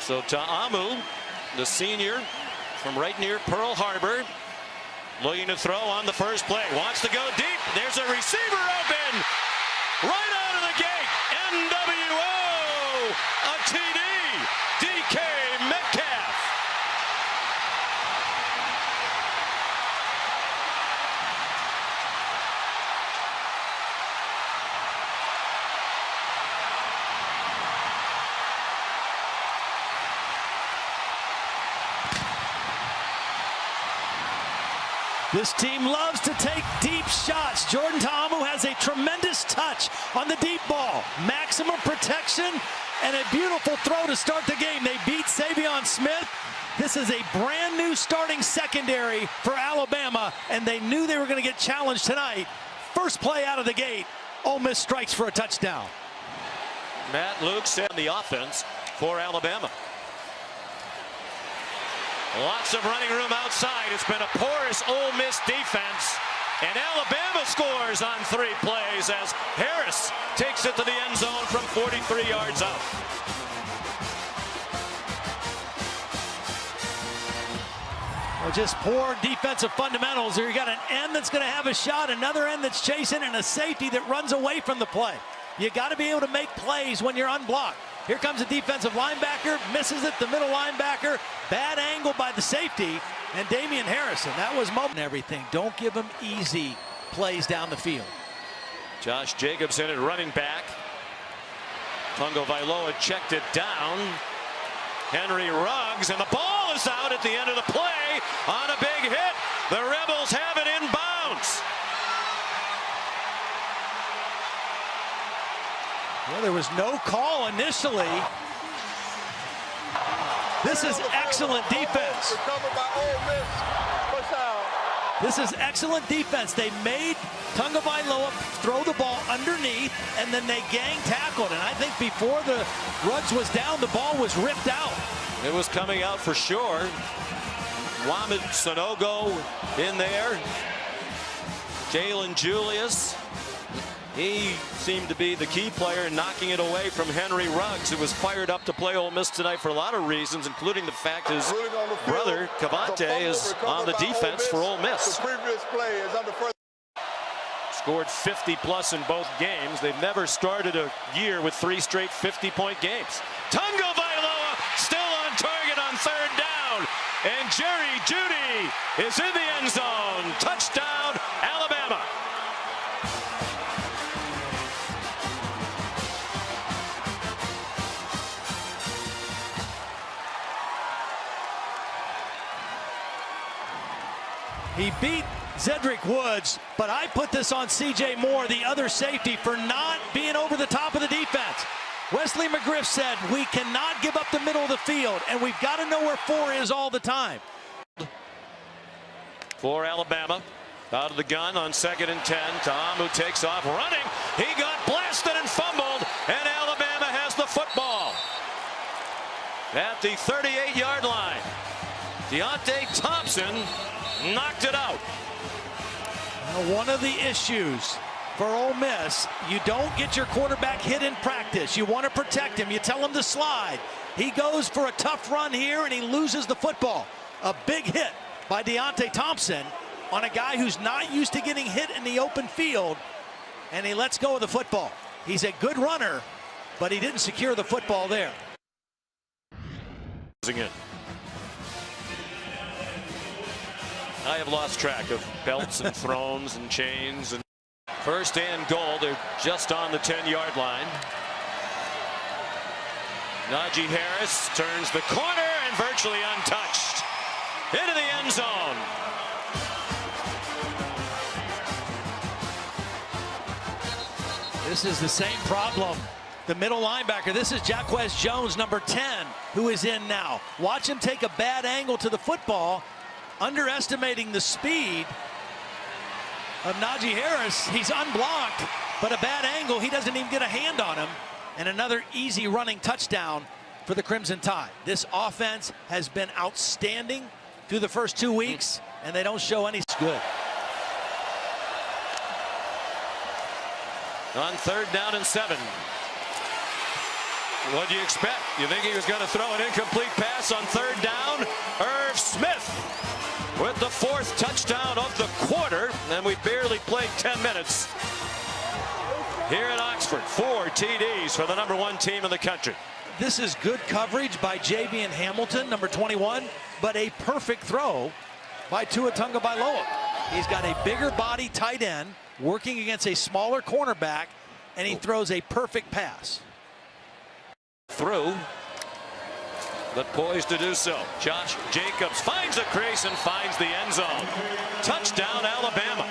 So Ta'amu, the senior from right near Pearl Harbor, looking to throw on the first play. Wants to go deep. There's a receiver open. Right out of the gate. NWO. A TD. DK Metcalf. This team loves to take deep shots. Jordan Ta'amu has a tremendous touch on the deep ball. Maximum protection and a beautiful throw to start the game. They beat Savion Smith. This is a brand new starting secondary for Alabama, and they knew they were going to get challenged tonight. First play out of the gate, Ole Miss strikes for a touchdown. Matt Luke's in the offense for Alabama. Lots of running room outside. It's been a porous Ole Miss defense. And Alabama scores on 3 plays as Harris takes it to the end zone from 43 yards out. Well, just poor defensive fundamentals. You got an end that's going to have a shot, another end that's chasing, and a safety that runs away from the play. You got to be able to make plays when you're unblocked. Here comes a defensive linebacker, misses it, the middle linebacker. Bad angle by the safety, and Damian Harrison. That was moment. Everything. Don't give him easy plays down the field. Josh Jacobs in at running back. Tungo Vailoa checked it down. Henry Ruggs, and the ball is out at the end of the play on a big hit. The Rebels have it in bounds. Well, there was no call initially. This is excellent defense. This is excellent defense. They made Tungo Vailoa throw the ball underneath, and then they gang tackled. And I think before the Ruggs was down, the ball was ripped out. It was coming out for sure. Mohamed Sanogo in there. Jalen Julius. He seemed to be the key player in knocking it away from Henry Ruggs, who was fired up to play Ole Miss tonight for a lot of reasons, including the fact his brother, Cavante, is on the defense for Ole Miss. Scored 50+ in both games. They've never started a year with 3 straight 50-point games. Tungo Vailoa still on target on 3rd down. And Jerry Jeudy is in the end zone. Touchdown, Alabama. He beat Zedrick Woods, but I put this on C.J. Moore, the other safety, for not being over the top of the defense. Wesley McGriff said, we cannot give up the middle of the field, and we've got to know where 4 is all the time. For Alabama, out of the gun on 2nd and 10. Ta'amu takes off running. He got blasted and fumbled, and Alabama has the football at the 38-yard line. Deontay Thompson knocked it out. Now, one of the issues for Ole Miss, you don't get your quarterback hit in practice. You want to protect him. You tell him to slide. He goes for a tough run here, and he loses the football. A big hit by Deontay Thompson on a guy who's not used to getting hit in the open field, and he lets go of the football. He's a good runner, but he didn't secure the football there. I have lost track of belts and thrones and chains. And 1st and goal. They're just on the 10-yard line. Najee Harris turns the corner and virtually untouched into the end zone. This is the same problem. The middle linebacker, this is Jaquez Jones, number 10, who is in now. Watch him take a bad angle to the football, underestimating the speed of Najee Harris. He's unblocked, but a bad angle. He doesn't even get a hand on him. And another easy running touchdown for the Crimson Tide. This offense has been outstanding through the first 2 weeks, and they don't show any good. On 3rd down and 7. What do you expect? You think he was going to throw an incomplete pass on third down? Irv Smith with the 4th touchdown of the quarter, and we barely played 10 minutes here in Oxford. 4 TDs for the #1 team in the country. This is good coverage by Javian Hamilton, number 21, but a perfect throw by Tua Tagovailoa. He's got a bigger body tight end working against a smaller cornerback, and he throws a perfect pass. Through, but poised to do so. Josh Jacobs finds a crease and finds the end zone. Touchdown, Alabama.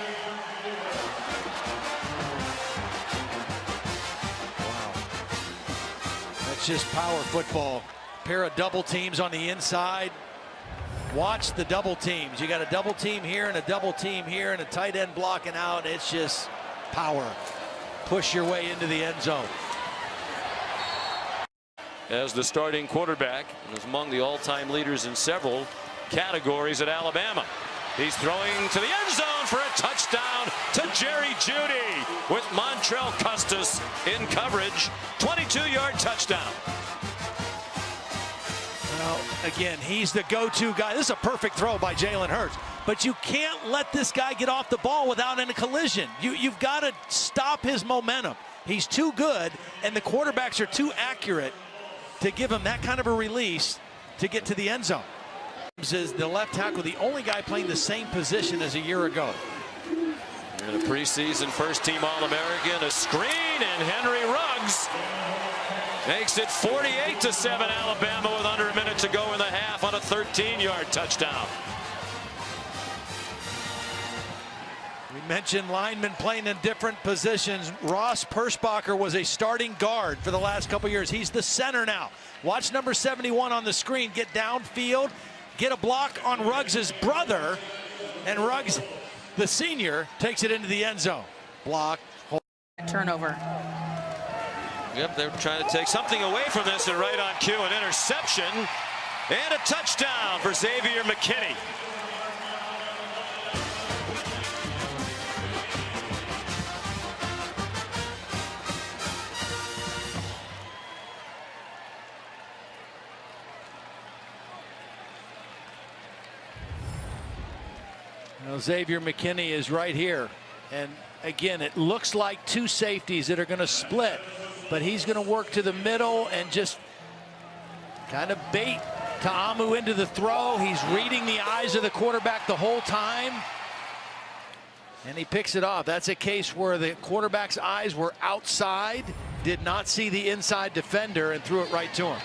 Wow. That's just power football. Pair of double teams on the inside. Watch the double teams. You got a double team here and a double team here and a tight end blocking out. It's just power. Push your way into the end zone. As the starting quarterback and is among the all-time leaders in several categories at Alabama. He's throwing to the end zone for a touchdown to Jerry Jeudy with Montrell Custis in coverage. 22-yard touchdown. Well, again, he's the go-to guy. This is a perfect throw by Jalen Hurts. But you can't let this guy get off the ball without any collision. You've got to stop his momentum. He's too good, and the quarterbacks are too accurate to give him that kind of a release to get to the end zone. Is the left tackle the only guy playing the same position as a year ago? And a preseason first-team All-American, a screen, and Henry Ruggs makes it 48-7 Alabama with under a minute to go in the half on a 13-yard touchdown. We mentioned linemen playing in different positions. Ross Perschbacher was a starting guard for the last couple years. He's the center now. Watch number 71 on the screen get downfield, get a block on Ruggs' brother, and Ruggs, the senior, takes it into the end zone. Block. Turnover. Yep, they're trying to take something away from this, and right on cue, an interception and a touchdown for Xavier McKinney. Now, Xavier McKinney is right here. And again, it looks like two safeties that are going to split, but he's going to work to the middle and just kind of bait Ta'amu into the throw. He's reading the eyes of the quarterback the whole time, and he picks it off. That's a case where the quarterback's eyes were outside, did not see the inside defender, and threw it right to him.